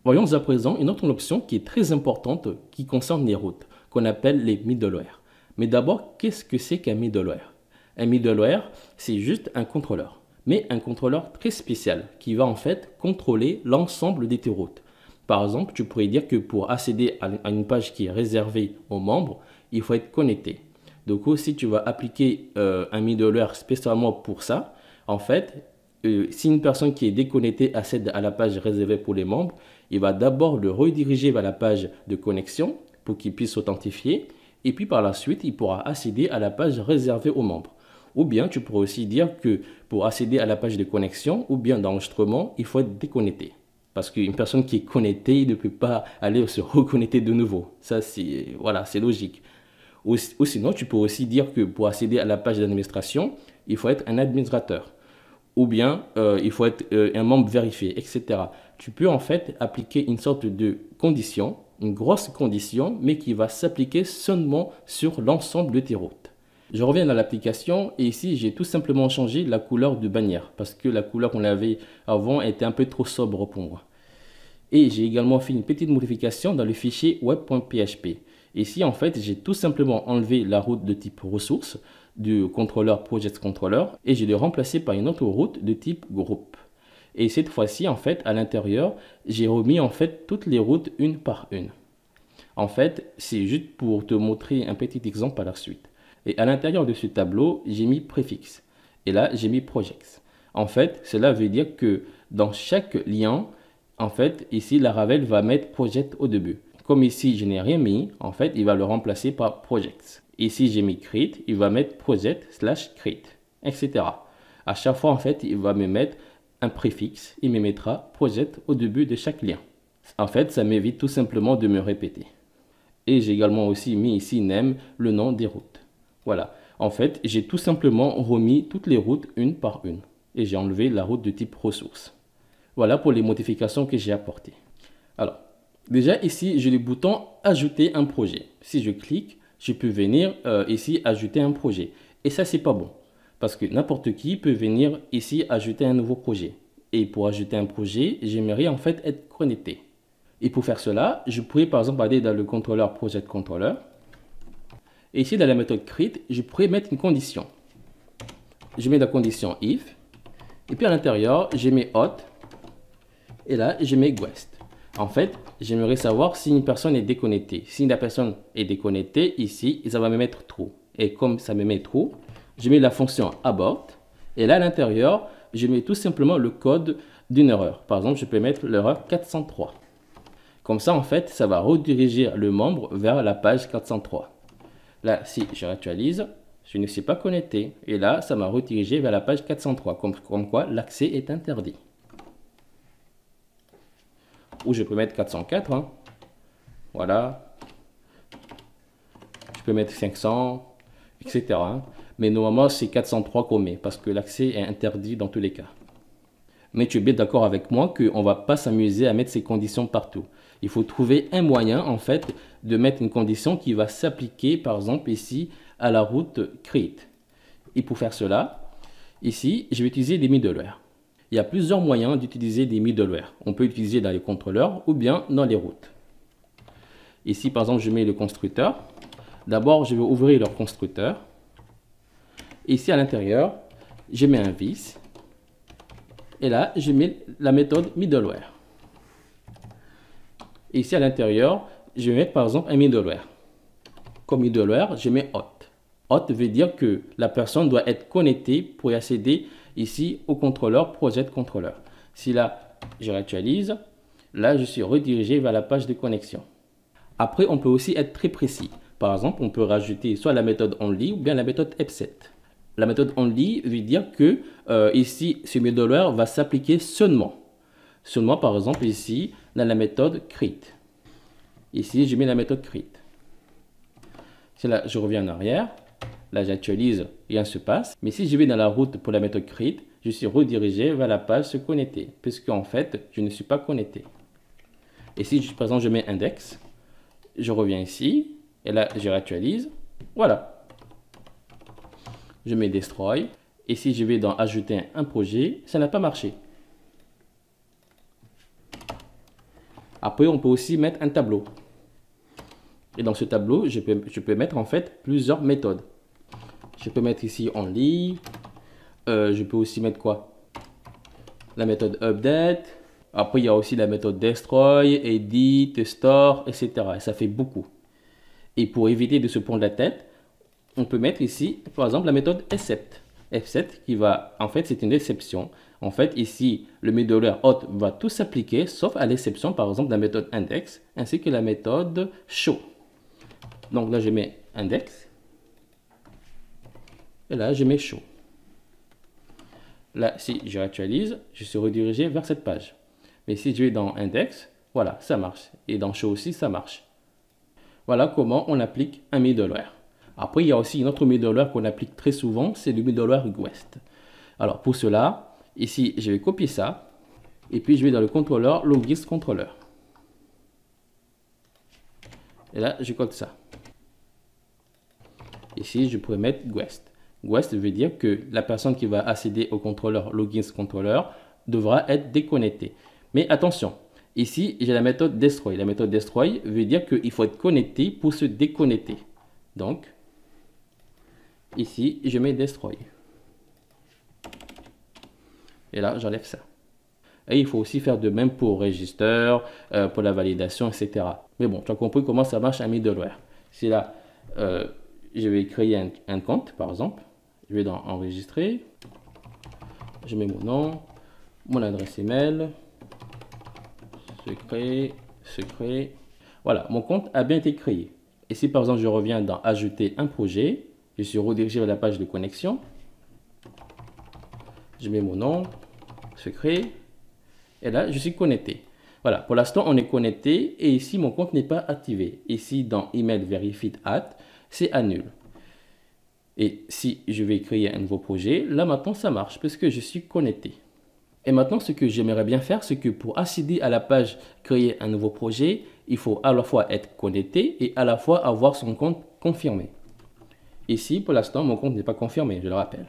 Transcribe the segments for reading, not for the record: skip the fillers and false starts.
Voyons à présent une autre option qui est très importante qui concerne les routes, qu'on appelle les middleware. Mais d'abord, qu'est-ce que c'est qu'un middleware? Un middleware, c'est juste un contrôleur, mais un contrôleur très spécial qui va en fait contrôler l'ensemble de tes routes. Par exemple, tu pourrais dire que pour accéder à une page qui est réservée aux membres, il faut être connecté. Donc, si tu vas appliquer un middleware spécialement pour ça, en fait, si une personne qui est déconnectée accède à la page réservée pour les membres, il va d'abord le rediriger vers la page de connexion pour qu'il puisse s'authentifier. Et puis par la suite, il pourra accéder à la page réservée aux membres. Ou bien tu pourrais aussi dire que pour accéder à la page de connexion ou bien d'enregistrement, il faut être déconnecté. Parce qu'une personne qui est connectée ne peut pas aller se reconnecter de nouveau. Ça, c'est logique. Ou sinon, tu peux aussi dire que pour accéder à la page d'administration, il faut être un administrateur. Ou bien il faut être un membre vérifié, etc. Tu peux en fait appliquer une sorte de condition, une grosse condition, mais qui va s'appliquer seulement sur l'ensemble de tes routes. Je reviens à l'application et ici j'ai tout simplement changé la couleur de bannière parce que la couleur qu'on avait avant était un peu trop sobre pour moi. Et j'ai également fait une petite modification dans le fichier web.php. Ici, en fait, j'ai tout simplement enlevé la route de type ressources du contrôleur project controller et je l'ai remplacé par une autre route de type groupe. Et cette fois-ci, en fait, à l'intérieur, j'ai remis en fait toutes les routes une par une. En fait, c'est juste pour te montrer un petit exemple par la suite. Et à l'intérieur de ce tableau, j'ai mis préfixe. Et là, j'ai mis projects. En fait, cela veut dire que dans chaque lien, en fait, ici, Laravel va mettre project au début. Comme ici, je n'ai rien mis, en fait, il va le remplacer par projects. Ici, j'ai mis create, il va mettre project/create, etc. À chaque fois, en fait, il va me mettre un préfixe, il me mettra project au début de chaque lien. En fait, ça m'évite tout simplement de me répéter. Et j'ai également aussi mis ici name, le nom des routes. Voilà. En fait, j'ai tout simplement remis toutes les routes une par une. Et j'ai enlevé la route de type ressources. Voilà pour les modifications que j'ai apportées. Alors, déjà ici, j'ai le bouton ajouter un projet. Si je clique, je peux venir ici ajouter un projet. Et ça, c'est pas bon. Parce que n'importe qui peut venir ici ajouter un nouveau projet. Et pour ajouter un projet, j'aimerais en fait être connecté. Et pour faire cela, je pourrais par exemple aller dans le contrôleur project controller. Et ici, dans la méthode create, je pourrais mettre une condition. Je mets la condition if. Et puis à l'intérieur, je mets hot. Et là, je mets guest. En fait, j'aimerais savoir si une personne est déconnectée. Si la personne est déconnectée, ici, ça va me mettre true. Et comme ça me met true, je mets la fonction abort. Et là, à l'intérieur, je mets tout simplement le code d'une erreur. Par exemple, je peux mettre l'erreur 403. Comme ça, en fait, ça va rediriger le membre vers la page 403. Là, si je réactualise, je ne suis pas connecté. Et là, ça m'a redirigé vers la page 403, comme quoi l'accès est interdit. Ou je peux mettre 404. Hein. Voilà. Je peux mettre 500, etc. Hein. Mais normalement, c'est 403 qu'on met parce que l'accès est interdit dans tous les cas. Mais tu es bien d'accord avec moi qu'on ne va pas s'amuser à mettre ces conditions partout. Il faut trouver un moyen, en fait, de mettre une condition qui va s'appliquer, par exemple, ici, à la route create. Et pour faire cela, ici, je vais utiliser des middleware. Il y a plusieurs moyens d'utiliser des middleware. On peut utiliser dans les contrôleurs ou bien dans les routes. Ici, par exemple, je mets le constructeur. D'abord, je vais ouvrir leur constructeur. Ici, à l'intérieur, je mets un vis. Et là, je mets la méthode middleware. Ici, à l'intérieur, je vais mettre par exemple un middleware. Comme middleware, je mets hot. Hot veut dire que la personne doit être connectée pour y accéder ici au contrôleur project controller. Si là, je réactualise, là, je suis redirigé vers la page de connexion. Après, on peut aussi être très précis. Par exemple, on peut rajouter soit la méthode only ou bien la méthode epset. La méthode only veut dire que ici, ce middleware va s'appliquer seulement. Seulement, par exemple, ici, dans la méthode create. Ici, je mets la méthode create. Si là, je reviens en arrière. Là, j'actualise, rien ne se passe. Mais si je vais dans la route pour la méthode create, je suis redirigé vers la page se connecter. Puisque en fait, je ne suis pas connecté. Et si, par exemple, je mets index, je reviens ici. Et là, je réactualise. Voilà. Je mets destroy. Et si je vais dans ajouter un projet, ça n'a pas marché. Après, on peut aussi mettre un tableau. Et dans ce tableau, je peux mettre en fait plusieurs méthodes. Je peux mettre ici only. Je peux aussi mettre quoi? La méthode update. Après, il y a aussi la méthode destroy, edit, store, etc. Et ça fait beaucoup. Et pour éviter de se prendre la tête, on peut mettre ici, par exemple, la méthode except. Except qui va, en fait, c'est une exception. En fait, ici, le middleware auth va tout s'appliquer, sauf à l'exception, par exemple, de la méthode index, ainsi que la méthode show. Donc là, je mets index. Et là, je mets show. Là, si je réactualise, je suis redirigé vers cette page. Mais si je vais dans index, voilà, ça marche. Et dans show aussi, ça marche. Voilà comment on applique un middleware. Après, il y a aussi une autre middleware qu'on applique très souvent, c'est le middleware request. Alors pour cela, ici, je vais copier ça. Et puis, je vais dans le contrôleur logist controller. Et là, je code ça. Ici, je pourrais mettre guest. Guest veut dire que la personne qui va accéder au contrôleur logist controller devra être déconnectée. Mais attention, ici, j'ai la méthode destroy. La méthode destroy veut dire qu'il faut être connecté pour se déconnecter. Donc, ici, je mets destroy. Et là, j'enlève ça. Et il faut aussi faire de même pour register, pour la validation, etc. Mais bon, tu as compris comment ça marche un middleware. Si là, je vais créer un compte, par exemple. Je vais dans enregistrer. Je mets mon nom, mon adresse email, secret. Voilà, mon compte a bien été créé. Et si par exemple je reviens dans ajouter un projet, je suis redirigé vers la page de connexion. Je mets mon nom, secret. Et là, je suis connecté. Voilà, pour l'instant, on est connecté. Et ici, mon compte n'est pas activé. Ici, dans Email Verified at, c'est annule. Et si je vais créer un nouveau projet, là maintenant, ça marche parce que je suis connecté. Et maintenant, ce que j'aimerais bien faire, c'est que pour accéder à la page créer un nouveau projet, il faut à la fois être connecté et à la fois avoir son compte confirmé. Ici, pour l'instant, mon compte n'est pas confirmé, je le rappelle.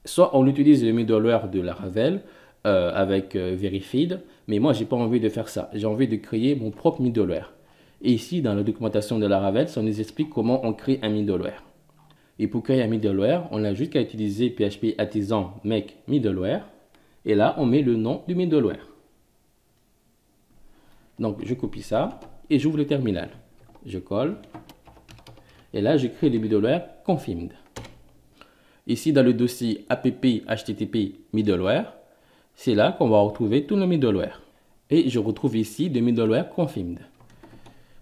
Soit on utilise le middleware de Laravel avec Verified, mais moi, j'ai pas envie de faire ça. J'ai envie de créer mon propre middleware. Et ici, dans la documentation de Laravel, ça nous explique comment on crée un middleware. Et pour créer un middleware, on n'a juste qu'à utiliser PHP artisan make middleware. Et là, on met le nom du middleware. Donc, je copie ça et j'ouvre le terminal. Je colle. Et là, je crée le middleware confirmed. Ici, dans le dossier app http middleware, c'est là qu'on va retrouver tout le middleware. Et je retrouve ici le middleware confirmed.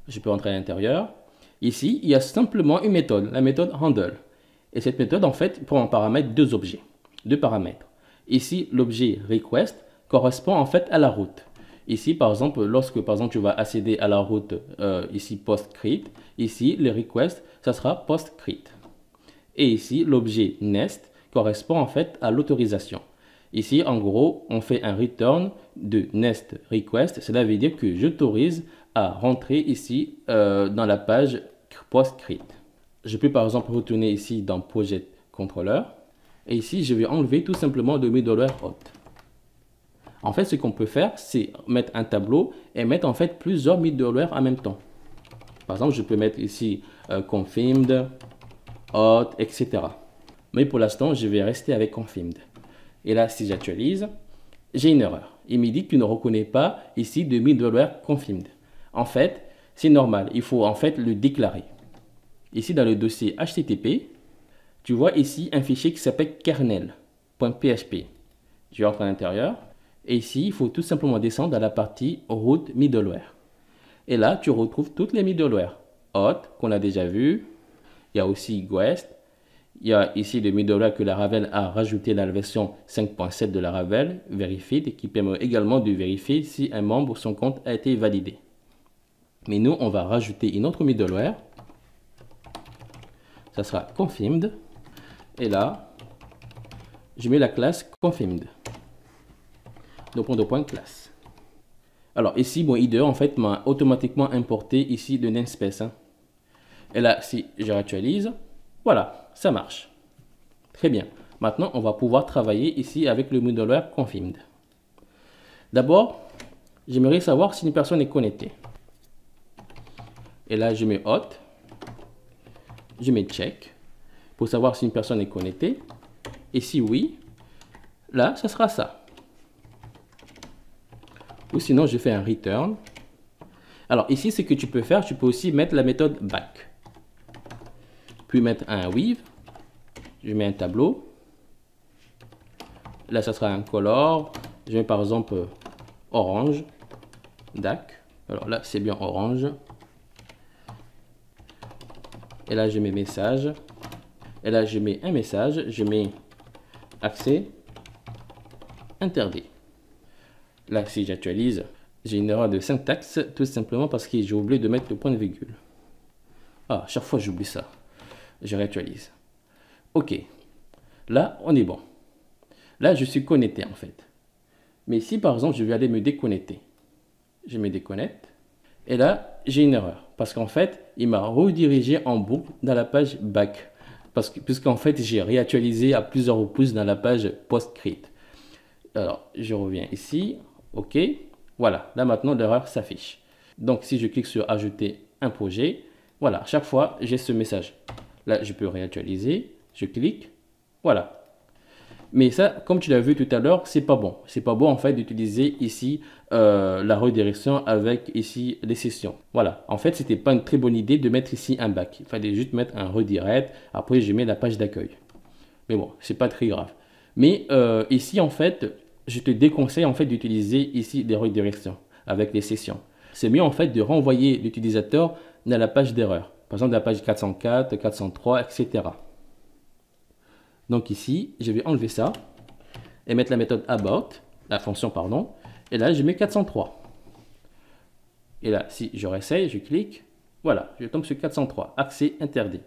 Je peux entrer à l'intérieur. Ici, il y a simplement une méthode, la méthode handle. Et cette méthode, en fait, prend en paramètre deux objets, deux paramètres. Ici, l'objet request correspond en fait à la route. Ici, par exemple, lorsque tu vas accéder à la route, ici post-create, ici, le request, ça sera post-create. Et ici, l'objet nest correspond en fait à l'autorisation. Ici, en gros, on fait un return de nest request. Cela veut dire que j'autorise à rentrer ici dans la page post-create. Je peux par exemple retourner ici dans project controller. Et ici, je vais enlever tout simplement le middleware auth. En fait, ce qu'on peut faire, c'est mettre un tableau et mettre en fait plusieurs middleware en même temps. Par exemple, je peux mettre ici confirmed, auth, etc. Mais pour l'instant, je vais rester avec confirmed. Et là, si j'actualise, j'ai une erreur. Il me dit qu'il ne reconnaît pas ici de middleware confirmed. En fait, c'est normal. Il faut en fait le déclarer. Ici, dans le dossier HTTP, tu vois ici un fichier qui s'appelle kernel.php. Je rentre à l'intérieur. Et ici, il faut tout simplement descendre à la partie root middleware. Et là, tu retrouves toutes les middleware. Auth, qu'on a déjà vu. Il y a aussi guest. Il y a ici le middleware que Laravel a rajouté dans la version 5.7 de Laravel, Verified, et qui permet également de vérifier si un membre, son compte a été validé. Mais nous, on va rajouter une autre middleware. Ça sera confirmed. Et là, je mets la classe confirmed. Donc, on point classe. Alors, ici, mon IDE, en fait, m'a automatiquement importé ici de namespace. Et là, si je réactualise, voilà, ça marche. Très bien. Maintenant, on va pouvoir travailler ici avec le middleware confirmed. D'abord, j'aimerais savoir si une personne est connectée. Et là, je mets hot, je mets check pour savoir si une personne est connectée. Et si oui, là, ça sera ça. Ou sinon, je fais un return. Alors ici, ce que tu peux faire, tu peux aussi mettre la méthode back. Puis mettre un with. Je mets un tableau. Là, ça sera un color. Je mets par exemple orange. DAC. Alors là, c'est bien orange. Et là, je mets message. Et là, je mets un message. Je mets accès interdit. Là, si j'actualise, j'ai une erreur de syntaxe, tout simplement parce que j'ai oublié de mettre le point de virgule. Ah, à chaque fois, j'oublie ça. Je réactualise. OK. Là, on est bon. Là, je suis connecté, en fait. Mais si, par exemple, je vais aller me déconnecter, je me déconnecte. Et là, j'ai une erreur. Parce qu'en fait, il m'a redirigé en boucle dans la page back. Puisqu'en fait, j'ai réactualisé à plusieurs reprises dans la page PostScript. Alors, je reviens ici. OK. Voilà. Là, maintenant, l'erreur s'affiche. Donc, si je clique sur ajouter un projet, voilà. À chaque fois, j'ai ce message. Là, je peux réactualiser. Je clique. Voilà. Mais ça, comme tu l'as vu tout à l'heure, c'est pas bon. C'est pas bon en fait d'utiliser ici la redirection avec ici les sessions. Voilà. En fait, c'était pas une très bonne idée de mettre ici un back. Il fallait juste mettre un redirect. Après, je mets la page d'accueil. Mais bon, c'est pas très grave. Mais ici, en fait, je te déconseille en fait d'utiliser ici des redirections avec les sessions. C'est mieux en fait de renvoyer l'utilisateur dans la page d'erreur. Par exemple, la page 404, 403, etc. Donc ici, je vais enlever ça et mettre la méthode about, la fonction pardon, et là je mets 403. Et là, si je réessaye, je clique, voilà, je tombe sur 403, accès interdit.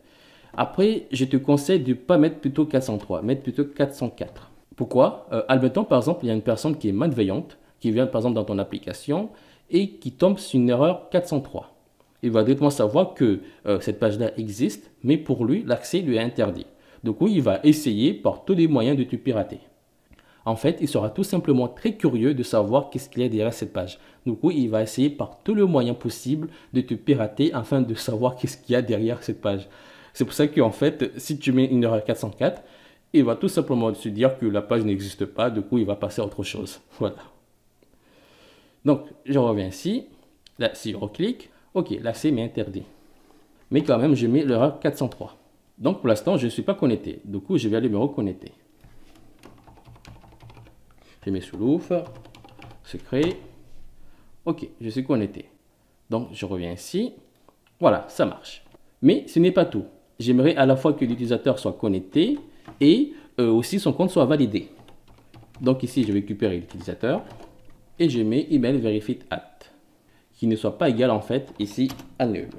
Après, je te conseille de ne pas mettre plutôt 403, mettre plutôt 404. Pourquoi? Admettons par exemple, il y a une personne qui est malveillante, qui vient par exemple dans ton application et qui tombe sur une erreur 403. Il va directement savoir que cette page-là existe, mais pour lui, l'accès lui est interdit. Du coup, il va essayer par tous les moyens de te pirater. En fait, il sera tout simplement très curieux de savoir qu'est-ce qu'il y a derrière cette page. Du coup, il va essayer par tous les moyens possibles de te pirater afin de savoir qu'est-ce qu'il y a derrière cette page. C'est pour ça qu'en fait, si tu mets une erreur 404, il va tout simplement se dire que la page n'existe pas. Du coup, il va passer à autre chose. Voilà. Donc, je reviens ici. Là, si je reclique, OK, l'accès m'est interdit. Mais quand même, je mets l'erreur 403. Donc, pour l'instant, je ne suis pas connecté. Du coup, je vais aller me reconnecter. Je mets sous l'ouf, secret. OK, je suis connecté. Donc, je reviens ici. Voilà, ça marche. Mais ce n'est pas tout. J'aimerais à la fois que l'utilisateur soit connecté et aussi son compte soit validé. Donc, ici, je vais récupérer l'utilisateur et je mets email verified at qui ne soit pas égal en fait ici à nul.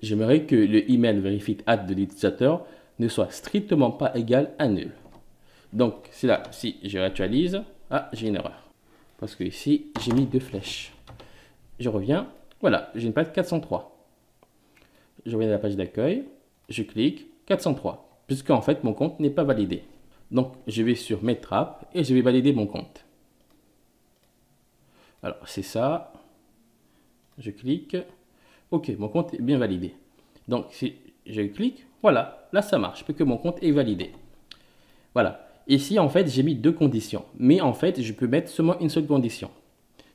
J'aimerais que le email verified at de l'utilisateur ne soit strictement pas égal à nul. Donc, c'est là, si je réactualise, j'ai une erreur. Parce que ici, j'ai mis deux flèches. Je reviens, voilà, j'ai une page 403. Je reviens à la page d'accueil, je clique 403, puisqu'en fait, mon compte n'est pas validé. Donc, je vais sur mes trappes et je vais valider mon compte. Alors, c'est ça. Je clique. OK, mon compte est bien validé. Donc, si je clique, voilà, là, ça marche, puisque mon compte est validé. Voilà. Ici, en fait, j'ai mis deux conditions. Mais en fait, je peux mettre seulement une seule condition.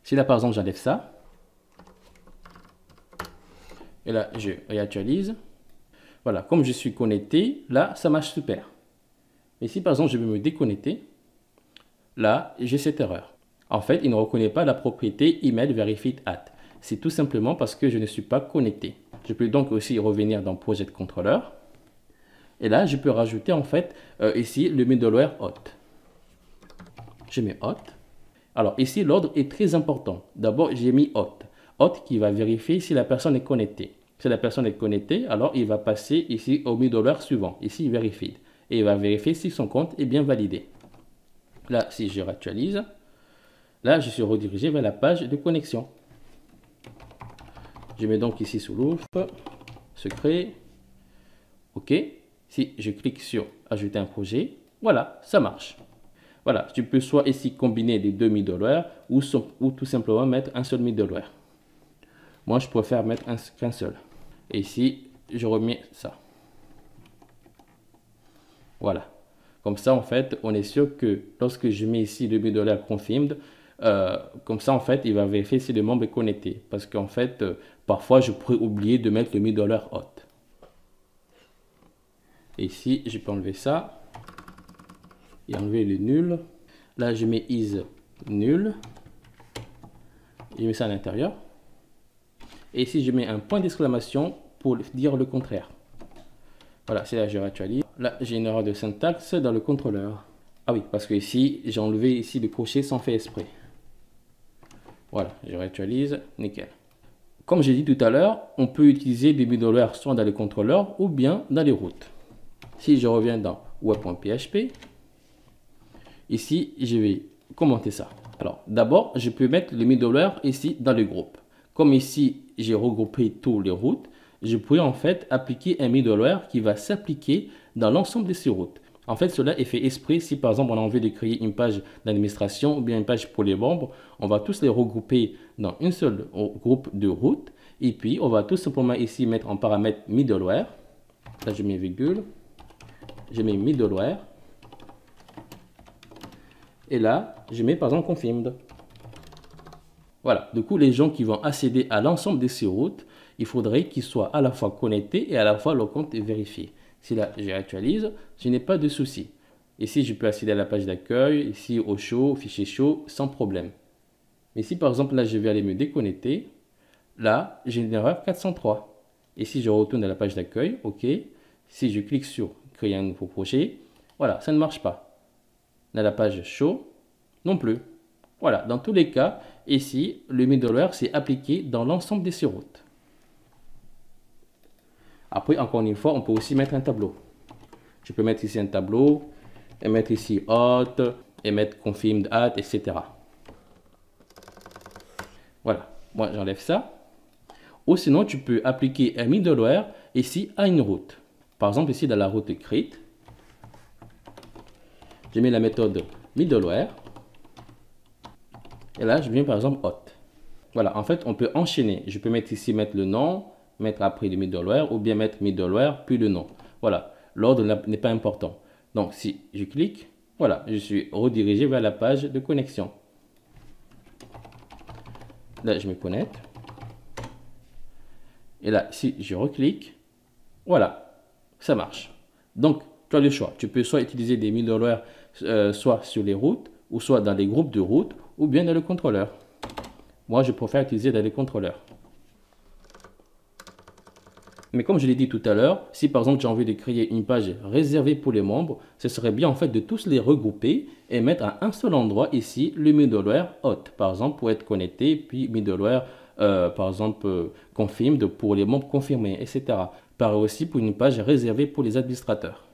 Si là, par exemple, j'enlève ça. Et là, je réactualise. Voilà, comme je suis connecté, là, ça marche super. Mais si, par exemple, je veux me déconnecter, là, j'ai cette erreur. En fait, il ne reconnaît pas la propriété email verified at. C'est tout simplement parce que je ne suis pas connecté. Je peux donc aussi revenir dans Project Controller. Et là, je peux rajouter en fait ici le middleware hot. Je mets hot. Alors ici, l'ordre est très important. D'abord, j'ai mis hot. Hot qui va vérifier si la personne est connectée. Si la personne est connectée, alors il va passer ici au middleware suivant. Ici, verified. Et il va vérifier si son compte est bien validé. Là, si je réactualise, là, je suis redirigé vers la page de connexion. Je mets donc ici sous l'ouf, secret, OK. Si je clique sur ajouter un projet, voilà, ça marche. Voilà, tu peux soit ici combiner les deux middleware ou tout simplement mettre un seul middleware. Moi, je préfère mettre qu'un seul. Et ici, je remets ça. Voilà. Comme ça, en fait, on est sûr que lorsque je mets ici le middleware confirmed, comme ça, en fait, il va vérifier si le membre est connecté. Parce qu'en fait, parfois, je pourrais oublier de mettre le middleware hot. Et ici, je peux enlever ça et enlever le nul. Là, je mets is nul. Je mets ça à l'intérieur. Et ici, je mets un point d'exclamation pour dire le contraire. Voilà, c'est là que je réactualise. Là, j'ai une erreur de syntaxe dans le contrôleur. Ah oui, parce que ici, j'ai enlevé ici le crochet sans faire exprès. Voilà, je réactualise, nickel. Comme j'ai dit tout à l'heure, on peut utiliser des middleware soit dans le contrôleur ou bien dans les routes. Si je reviens dans web.php, ici, je vais commenter ça. Alors, d'abord, je peux mettre le middleware ici dans le groupe. Comme ici, j'ai regroupé tous les routes, je pourrais en fait appliquer un middleware qui va s'appliquer dans l'ensemble de ces routes. En fait, cela est fait exprès. Si par exemple on a envie de créer une page d'administration ou bien une page pour les membres, on va tous les regrouper dans un seul groupe de routes. Et puis, on va tout simplement ici mettre en paramètre middleware. Là, je mets virgule. Je mets middleware. Et là, je mets par exemple confirmed. Voilà, du coup, les gens qui vont accéder à l'ensemble de ces routes, il faudrait qu'ils soient à la fois connectés et à la fois leur compte est vérifié. Si là, j'actualise, je n'ai pas de souci. Ici, je peux accéder à la page d'accueil, ici au show, au fichier show, sans problème. Mais si par exemple, là, je vais aller me déconnecter, là, j'ai une erreur 403. Et si je retourne à la page d'accueil, OK. Si je clique sur créer un nouveau projet, voilà, ça ne marche pas. Dans la page show, non plus. Voilà, dans tous les cas, ici, le middleware s'est appliqué dans l'ensemble de ces routes. Après, encore une fois, on peut aussi mettre un tableau. Je peux mettre ici un tableau, et mettre ici hot, et mettre confirmed at, etc. Voilà, moi j'enlève ça. Ou sinon, tu peux appliquer un middleware ici à une route. Par exemple, ici dans la route create, je mets la méthode middleware. Et là, je viens par exemple hot. Voilà, en fait, on peut enchaîner. Je peux mettre ici, mettre le nom, mettre après le middleware, ou bien mettre middleware, puis le nom. Voilà, l'ordre n'est pas important. Donc, si je clique, voilà, je suis redirigé vers la page de connexion. Là, je me connecte. Et là, si je reclique, voilà, ça marche. Donc, tu as le choix. Tu peux soit utiliser des middleware, soit sur les routes, ou soit dans les groupes de routes, ou bien dans le contrôleur. Moi, je préfère utiliser dans les contrôleurs. Mais comme je l'ai dit tout à l'heure, si par exemple j'ai envie de créer une page réservée pour les membres, ce serait bien en fait de tous les regrouper et mettre à un seul endroit ici le middleware hot, par exemple pour être connecté, puis middleware par exemple confirmed pour les membres confirmés, etc. Pareil aussi pour une page réservée pour les administrateurs.